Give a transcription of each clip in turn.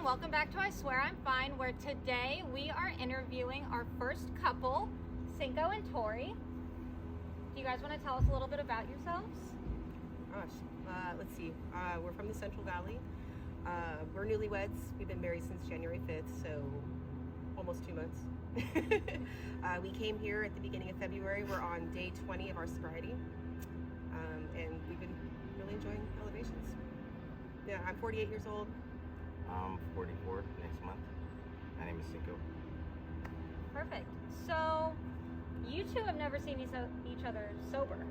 everyone, welcome back to I Swear I'm Fine, where today we are interviewing our first couple, Cinco and Tori. Do you guys want to tell us a little bit about yourselves? Gosh, let's see. We're from the Central Valley. We're newlyweds. We've been married since January 5th, so almost 2 months. We came here at the beginning of February. We're on day 20 of our sobriety, and we've been really enjoying Elevations. Yeah, I'm 48 years old. I'm 44 next month. My name is Cinco. Perfect. So, you two have never seen each other sober.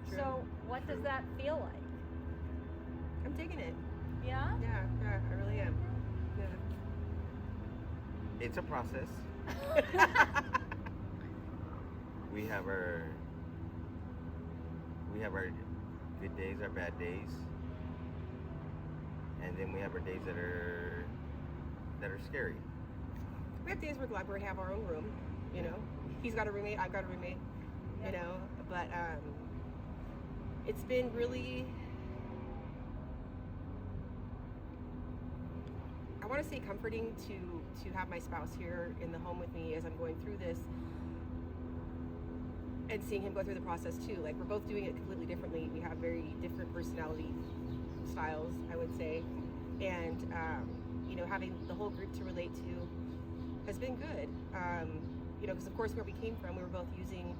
True. So, what does that feel like? I'm digging it. Yeah? Yeah, I really am. Yeah. It's a process. we have our good days, our bad days, and then we have our days that are scary. We have days we're glad we have our own room, you know. He's got a roommate, I've got a roommate, you know. But it's been really, I want to say, comforting to have my spouse here in the home with me as I'm going through this, and seeing him go through the process too. Like, we're both doing it completely differently. We have very different personality styles, I would say, and you know, having the whole group to relate to has been good. You know, because of course where we came from, we were both using.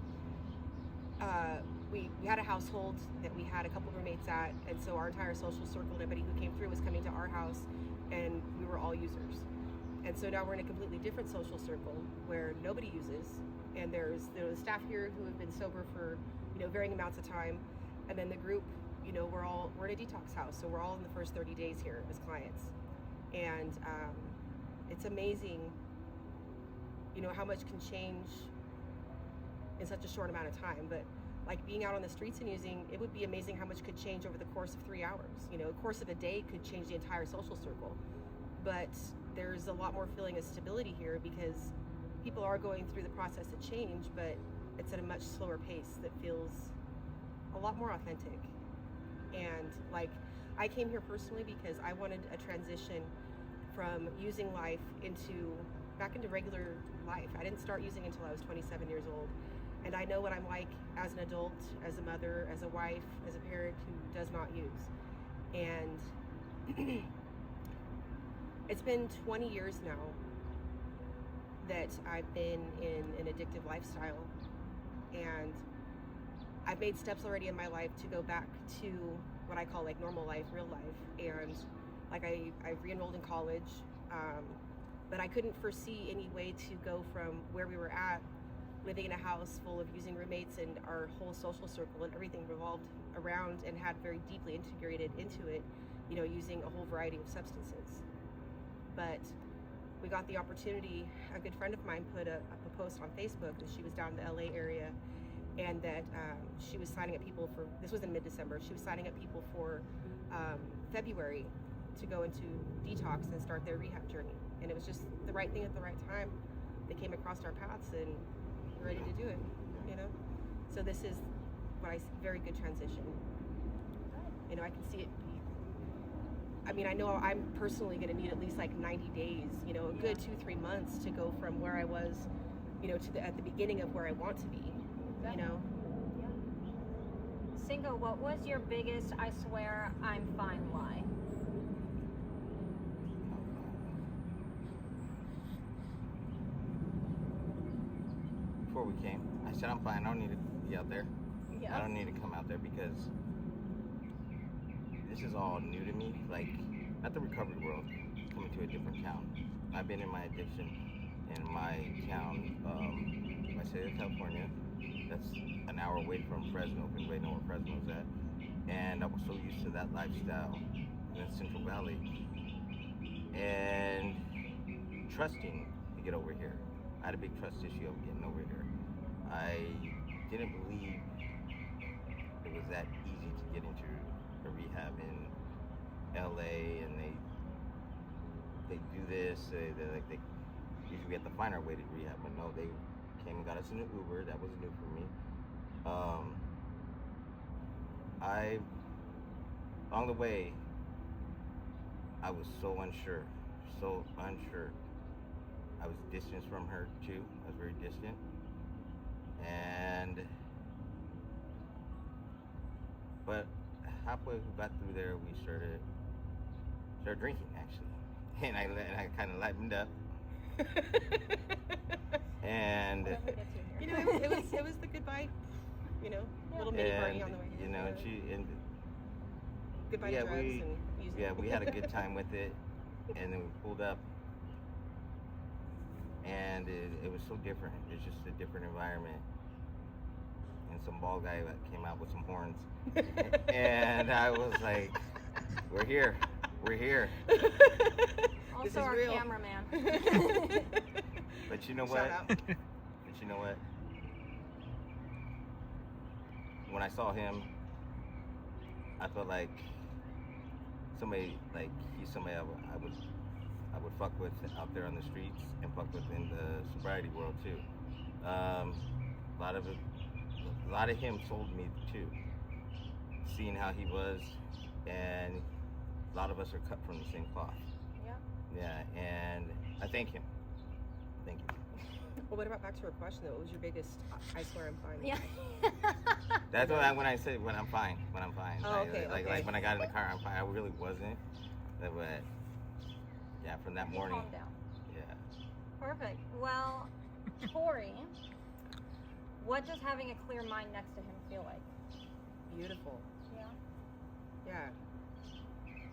We had a household that we had a couple roommates at, and so our entire social circle, everybody who came through was coming to our house, and we were all users. And so now we're in a completely different social circle where nobody uses, and there's staff here who have been sober for, you know, varying amounts of time, and then the group, you know, we're in a detox house, so we're all in the first 30 days here as clients, and it's amazing, you know, how much can change in such a short amount of time. But like being out on the streets and using, it would be amazing how much could change over the course of 3 hours. You know, the course of a day could change the entire social circle. But there's a lot more feeling of stability here because people are going through the process of change, but it's at a much slower pace that feels a lot more authentic. And like, I came here personally because I wanted a transition from using life back into regular life. I didn't start using until I was 27 years old. And I know what I'm like as an adult, as a mother, as a wife, as a parent who does not use. And it's been 20 years now that I've been in an addictive lifestyle. And I've made steps already in my life to go back to what I call like normal life, real life. And like I've re-enrolled in college, but I couldn't foresee any way to go from where we were at, living in a house full of using roommates, and our whole social circle and everything revolved around and had very deeply integrated into it, you know, using a whole variety of substances. But we got the opportunity. A good friend of mine put up a post on Facebook that she was down in the LA area, and that she was signing up people for, this was in mid-December, she was signing up people for February to go into detox and start their rehab journey. And it was just the right thing at the right time. They came across our paths and we're ready to do it, you know? So this is what I see, very good transition. You know, I can see it. I mean, I know I'm personally gonna need at least like 90 days, you know, a good 2-3 months to go from where I was, you know, to at the beginning of where I want to be, you know? Yeah. Cinco, what was your biggest I swear I'm fine lie? Before we came, I said I'm fine. I don't need to be out there. Yeah. I don't need to come out there because this is all new to me. Like, not the recovery world, coming to a different town. I've been in my addiction in my town, my state of California. That's an hour away from Fresno, if anybody know where Fresno's at. And I was so used to that lifestyle in the Central Valley. And trusting to get over here. I had a big trust issue of getting over here. I didn't believe it was that easy to get into a rehab in LA, and they do this. They usually we have to find our way to rehab, but no, they came and got us in an Uber. That was new for me. Along the way, I was so unsure so unsure. I was distant from her too. I was very distant. But halfway we got through there, we started drinking actually, and I kind of lightened up. And Whatever gets you You here. know, it was the goodbye, little mini party on the way. and goodbye yeah, to drugs and music. yeah, we had a good time with it, and then we pulled up, and it was so different. It's just a different environment, and some bald guy that came out with some horns, and I was like, "We're here, we're here." This is Also our real. cameraman. But you know Shout what? out. But you know what? When I saw him, I felt like he's somebody I would fuck with out there on the streets and fuck with in the sobriety world too. A lot of him sold me too. Seeing how he was, and a lot of us are cut from the same cloth. Yep. Yeah, and I thank him. Thank you. Well, what about back to her question though? What was your biggest? I swear I'm fine. Yeah. That's when I said when I'm fine. Oh, okay, Like okay. when I got in the car, I'm fine. I really wasn't. But yeah, from that morning. Calm down. Yeah. Perfect. Well, Tori, what does having a clear mind next to him feel like? Beautiful. Yeah. Yeah.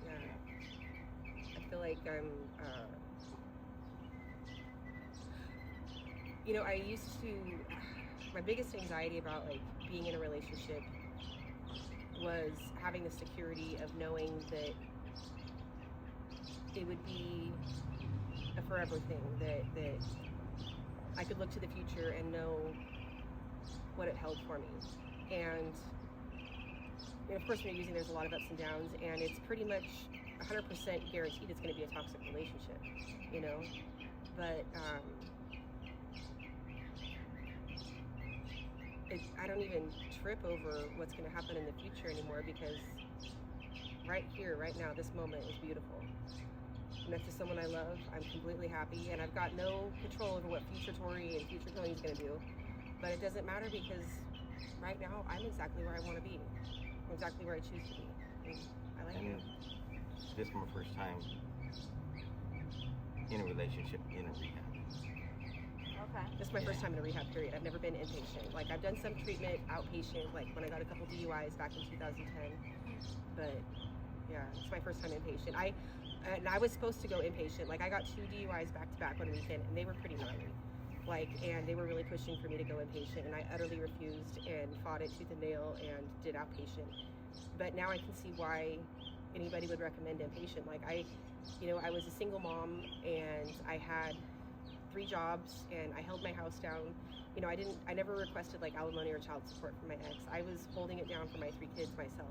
Yeah. I feel like I'm. I used to. My biggest anxiety about like being in a relationship was having the security of knowing that it would be a forever thing. That I could look to the future and know what it held for me. And of course, when you're using, there's a lot of ups and downs, and it's pretty much 100% guaranteed it's going to be a toxic relationship, But I don't even trip over what's going to happen in the future anymore because right here, right now, this moment is beautiful. I'm next to someone I love. I'm completely happy, and I've got no control over what future Tori and future Tony's going to do. But it doesn't matter because right now, I'm exactly where I want to be. I'm exactly where I choose to be. And I like And it. this is my first time in a relationship in a rehab. Okay. This is my first time in a rehab period. I've never been inpatient. Like, I've done some treatment outpatient, like when I got a couple DUIs back in 2010. But yeah, it's my first time inpatient. And I was supposed to go inpatient. Like, I got 2 DUIs back to back one weekend, and they were pretty gnarly. And they were really pushing for me to go inpatient, and I utterly refused and fought it tooth and nail and did outpatient. But now I can see why anybody would recommend inpatient. Like, I was a single mom, and I had 3 jobs, and I held my house down. I never requested like alimony or child support from my ex. I was holding it down for my 3 kids myself,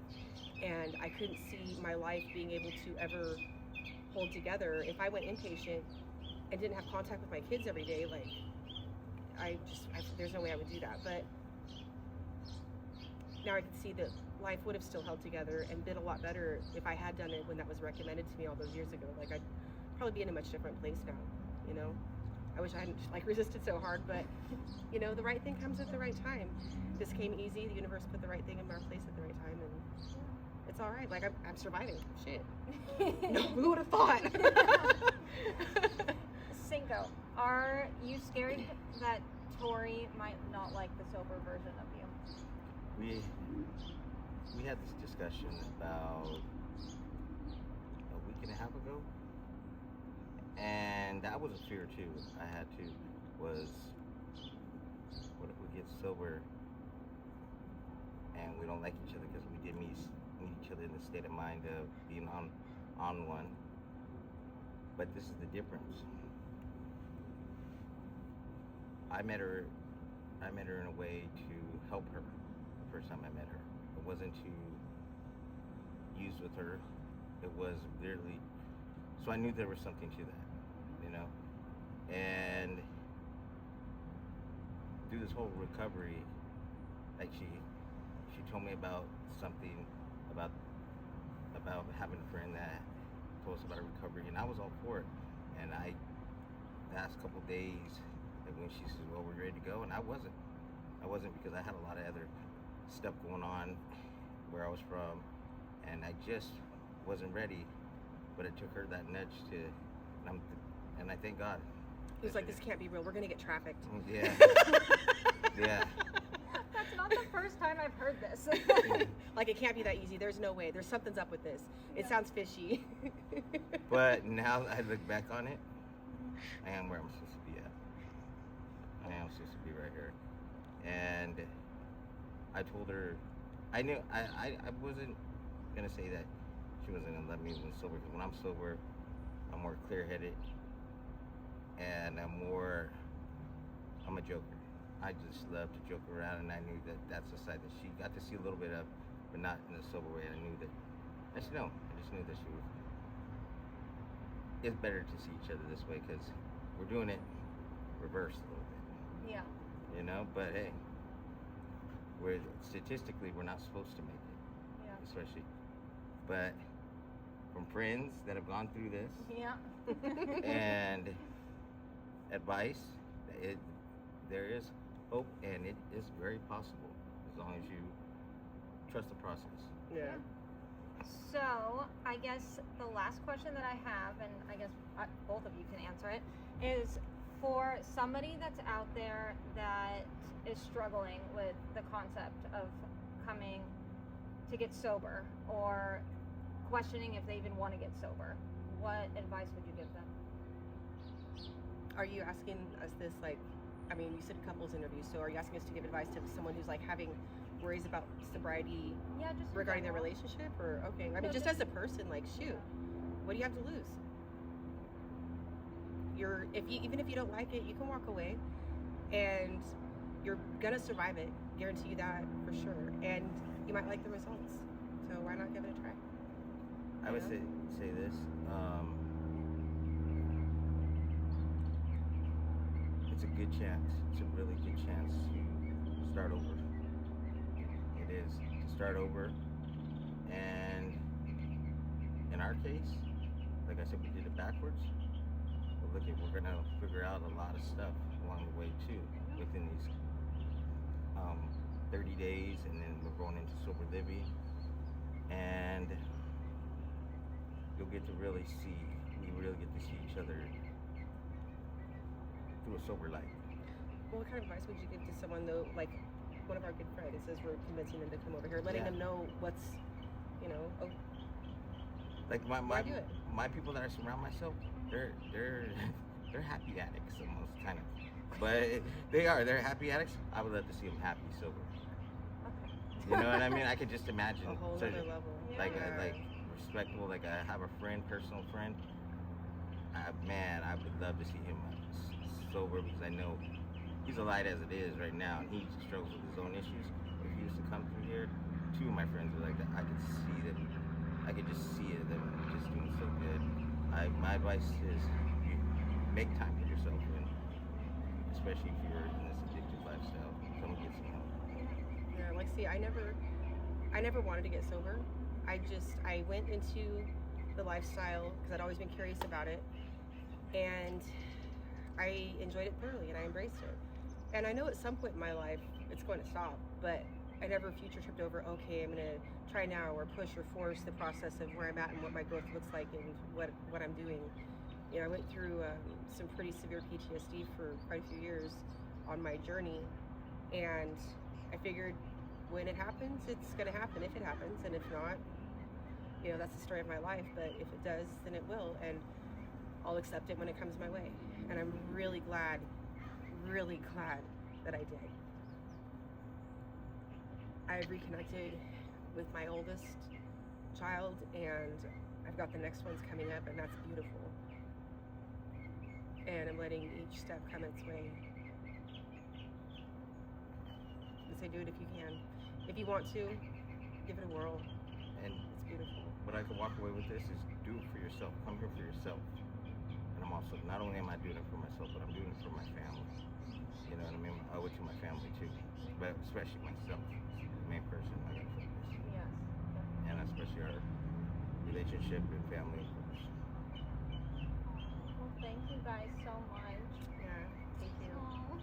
and I couldn't see my life being able to ever hold together if I went inpatient and didn't have contact with my kids every day. Like, there's no way I would do that. But now I can see that life would have still held together and been a lot better if I had done it when that was recommended to me all those years ago. Like, I'd probably be in a much different place now, I wish I hadn't resisted so hard, but the right thing comes at the right time. This came easy. The universe put the right thing in our place at the right time, and it's all right. Like, I'm surviving. Shit. No, who would have thought? Cinco, are you scared that Tori might not like the sober version of you? We had this discussion about a week and a half ago, and that was a fear too. I had to was, what if we get sober and we don't like each other because we did meet each other in the state of mind of being on one. But this is the difference. I met her in a way to help her the first time I met her. It wasn't to use with her. It was literally, so I knew there was something to that, And through this whole recovery, like she told me about something about having a friend that told us about her recovery, and I was all for it. And I, last couple days, and when she says, well, we're ready to go, and I wasn't because I had a lot of other stuff going on where I was from, and I just wasn't ready. But it took her that nudge to, and I thank God. It was like, this can't be real. We're gonna get trafficked. Yeah. Yeah. That's not the first time I've heard this. Like, it can't be that easy. There's no way. There's something's up with this. It sounds fishy. But now that I look back on it, I am where I'm supposed to be at. I am supposed to be right here. And I told her, I knew, I wasn't gonna say that she wasn't gonna let me when sober, because when I'm sober, I'm more clear-headed, and I'm a joker. I just love to joke around, and I knew that that's a side that she got to see a little bit of, but not in a sober way. I knew that, I just knew that she was, it's better to see each other this way, because we're doing it reversed a little bit. Yeah. You know, but hey, statistically, we're not supposed to make it. Yeah. Especially, but from friends that have gone through this, Yeah. and advice, there is hope, and it is very possible as long as you trust the process. Yeah. So, I guess the last question that I have, and I guess both of you can answer it, is for somebody that's out there that is struggling with the concept of coming to get sober, or questioning if they even want to get sober, what advice would you give them? Are you asking us this, like, I mean, you said couples interview, so are you asking us to give advice to someone who's like having worries about sobriety Yeah, just in regarding their general. relationship, or okay? I mean, No, just just- as a person, like, shoot, what do you have to lose? Even if you don't like it, you can walk away, and you're gonna survive it. Guarantee you that for sure. And you might like the results, so why not give it a try? I would Yeah. say this. It's a good chance. It's a really good chance to start over. It is to start over, and in our case, like I said, we did it backwards. But we're gonna figure out a lot of stuff along the way too, within these 30 days, and then we're going into sober living, and you'll get to really see. We really get to see each other through a sober light. Well, what kind of advice would you give to someone though, like one of our good friends, as we're convincing them to come over here, letting Yeah. them know what's, Like why do it? my people that I surround myself, they're happy addicts almost, kind of. But they're happy addicts. I would love to see them happy sober. Okay. You know what I mean? I could just imagine. A whole So, other level. like Yeah. like respectable. Like I have a personal friend. I would love to see him sober, because I know he's a light as it is right now, and he struggles with his own issues. If he used to come through here, two of my friends were like that. I could see them. I could just see it. Them just doing so good. My advice is, you make time for yourself, and especially if you're in this addictive lifestyle, come get some help. Yeah, like, see, I never wanted to get sober. I went into the lifestyle because I'd always been curious about it, and I enjoyed it thoroughly, and I embraced it. And I know at some point in my life it's going to stop, but I never future tripped over, okay, I'm going to try now, or push or force the process of where I'm at and what my growth looks like and what I'm doing. You know, I went through some pretty severe PTSD for quite a few years on my journey, and I figured when it happens, it's going to happen if it happens, and if not, you know, that's the story of my life. But if it does, then it will, and I'll accept it when it comes my way. And I'm really glad that I did. I've reconnected with my oldest child, and I've got the next ones coming up, and that's beautiful. And I'm letting each step come its way. I say do it if you can. If you want to, give it a whirl. And It's beautiful. what I can walk away with this is, do it for yourself. Come here for yourself. And I'm also, not only am I doing it for myself, but I'm doing it for my family. You know what I mean? I owe it to my family too, but especially myself, the main person I gotta focus. Yes. And especially our relationship and family first. Well, thank you guys so much. Yeah, thank you. Aw.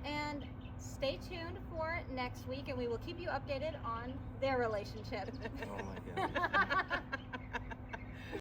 And stay tuned for next week, and we will keep you updated on their relationship. Oh my goodness.